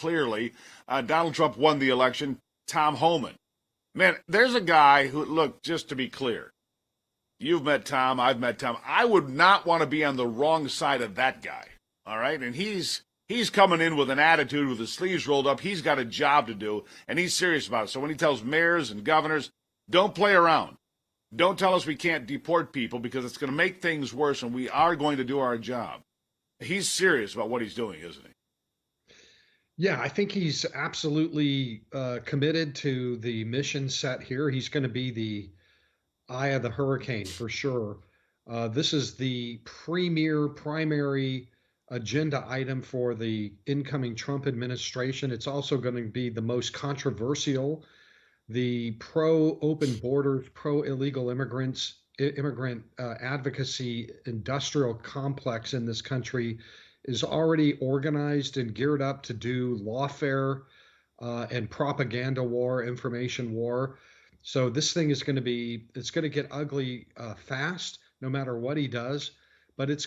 clearly. Donald Trump won the election. Tom Homan. Man, there's a guy who, look, just to be clear, you've met Tom, I've met Tom. I would not want to be on the wrong side of that guy, all right? And he's coming in with an attitude, with his sleeves rolled up. He's got a job to do, and he's serious about it. So when he tells mayors and governors, don't play around. Don't tell us we can't deport people because it's going to make things worse, and we are going to do our job. He's serious about what he's doing, isn't he? Yeah, I think he's absolutely committed to the mission set here. He's going to be the eye of the hurricane for sure. This is the primary agenda item for the incoming Trump administration. It's also going to be the most controversial. The pro-open borders, pro-illegal immigrant advocacy industrial complex in this country is already organized and geared up to do lawfare and propaganda war, information war. So this thing is going to get ugly fast, no matter what he does. But it's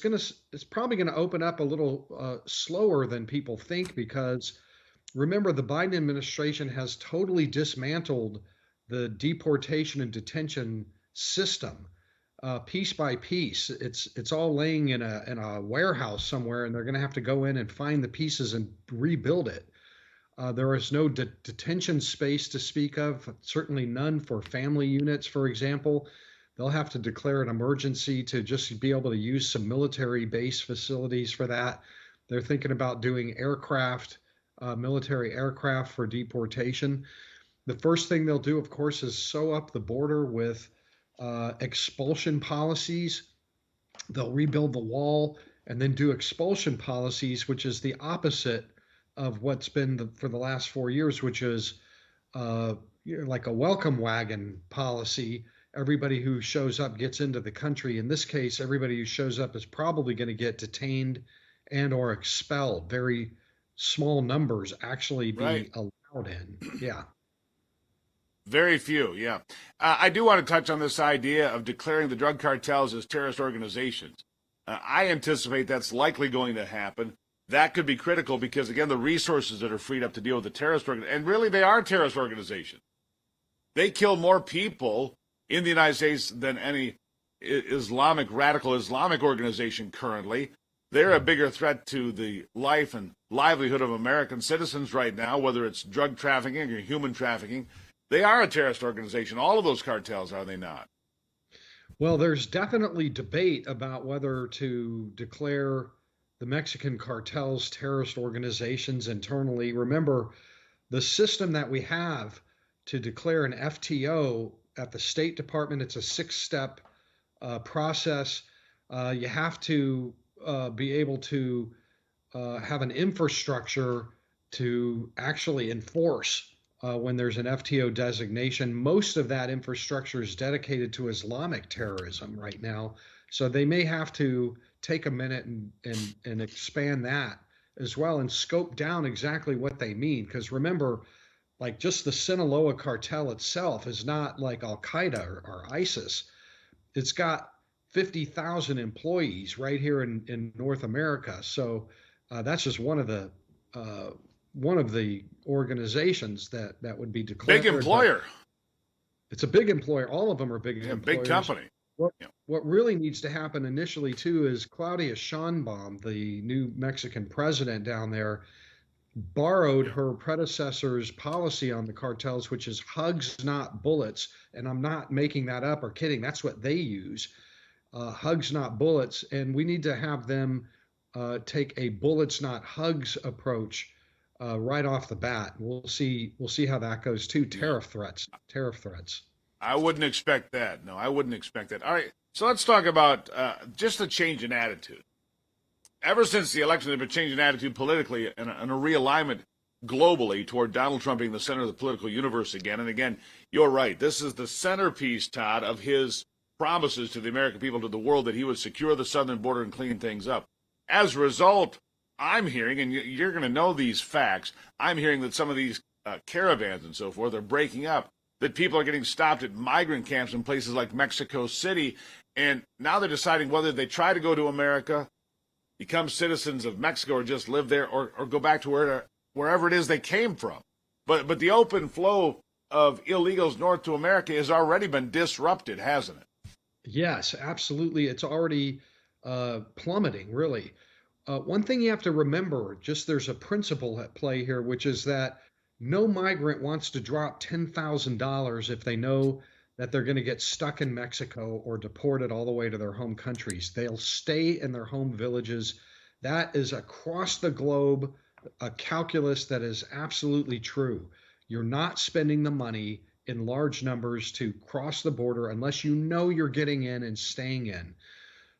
probably going to open up a little slower than people think, because remember, the Biden administration has totally dismantled the deportation and detention system. Piece by piece. It's all laying in a warehouse somewhere, and they're going to have to go in and find the pieces and rebuild it. There is no detention space to speak of, certainly none for family units, for example. They'll have to declare an emergency to just be able to use some military base facilities for that. They're thinking about doing aircraft, military aircraft for deportation. The first thing they'll do, of course, is sew up the border with expulsion policies. They'll rebuild the wall and then do expulsion policies, which is the opposite of what's been for the last 4 years, which is like a welcome wagon policy. Everybody who shows up gets into the country. In this case, everybody who shows up is probably going to get detained and or expelled. Very small numbers actually be allowed in. Yeah. Very few, yeah. I do want to touch on this idea of declaring the drug cartels as terrorist organizations. I anticipate that's likely going to happen. That could be critical because, again, the resources that are freed up to deal with the terrorist organization, and really they are terrorist organizations. They kill more people in the United States than any radical Islamic organization currently. They're a bigger threat to the life and livelihood of American citizens right now, whether it's drug trafficking or human trafficking. They are a terrorist organization. All of those cartels, are they not? Well, there's definitely debate about whether to declare the Mexican cartels terrorist organizations internally. Remember, the system that we have to declare an FTO at the State Department, it's a 6-step process. You have to be able to have an infrastructure to actually enforce when there's an FTO designation. Most of that infrastructure is dedicated to Islamic terrorism right now. So they may have to take a minute and expand that as well and scope down exactly what they mean. Because remember, like just the Sinaloa cartel itself is not like Al-Qaeda or ISIS. It's got 50,000 employees right here in North America. So that's just one of the organizations that would be declared. Big employer. It's a big employer. All of them are big employers. Big company. What really needs to happen initially, too, is Claudia Sheinbaum, the new Mexican president down there, borrowed her predecessor's policy on the cartels, which is hugs, not bullets. And I'm not making that up or kidding. That's what they use. Hugs, not bullets. And we need to have them take a bullets, not hugs approach right off the bat. We'll see how that goes too. Tariff threats. I wouldn't expect that. No, I wouldn't expect that. All right, so let's talk about just a change in attitude. Ever since the election, there's been a change in attitude politically and a realignment globally toward Donald Trump being the center of the political universe again. And again, you're right. This is the centerpiece, Todd, of his promises to the American people, to the world, that he would secure the southern border and clean things up. As a result, I'm hearing, and you're going to know these facts, I'm hearing that some of these caravans and so forth are breaking up, that people are getting stopped at migrant camps in places like Mexico City, and now they're deciding whether they try to go to America, become citizens of Mexico, or just live there, or go back to wherever it is they came from. But the open flow of illegals north to America has already been disrupted, hasn't it? Yes, absolutely. It's already plummeting, really. One thing you have to remember, just there's a principle at play here, which is that no migrant wants to drop $10,000 if they know that they're going to get stuck in Mexico or deported all the way to their home countries. They'll stay in their home villages. That is across the globe a calculus that is absolutely true. You're not spending the money in large numbers to cross the border unless you know you're getting in and staying in.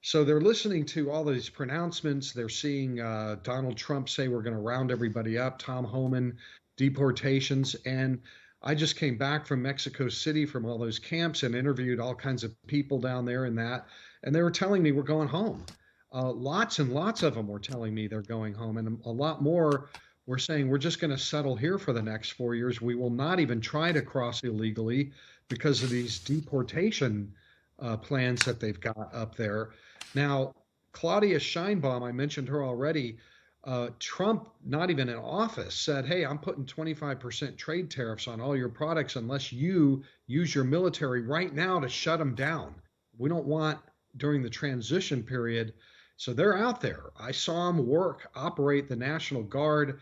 So they're listening to all these pronouncements. They're seeing Donald Trump say we're going to round everybody up, Tom Homan, deportations. And I just came back from Mexico City from all those camps and interviewed all kinds of people down there and that. And they were telling me we're going home. Lots and lots of them were telling me they're going home. And a lot more were saying we're just going to settle here for the next 4 years. We will not even try to cross illegally because of these deportation plans that they've got up there. Now, Claudia Sheinbaum, I mentioned her already. Trump, not even in office, said, hey, I'm putting 25% trade tariffs on all your products unless you use your military right now to shut them down. We don't want during the transition period. So they're out there. I saw them operate the National Guard,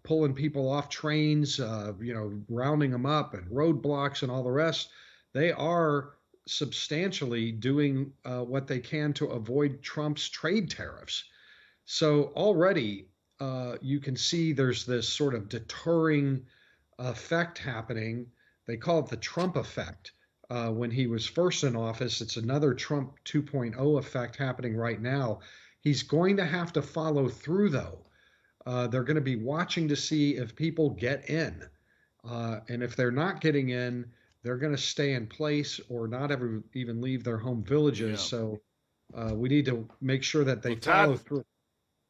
pulling people off trains, rounding them up and roadblocks and all the rest. They are substantially doing what they can to avoid Trump's trade tariffs. So already you can see there's this sort of deterring effect happening. They call it the Trump effect. When he was first in office, it's another Trump 2.0 effect happening right now. He's going to have to follow through, though. They're going to be watching to see if people get in. And if they're not getting in, they're going to stay in place or not ever even leave their home villages. Yeah. So we need to make sure that they Well, Todd, follow through.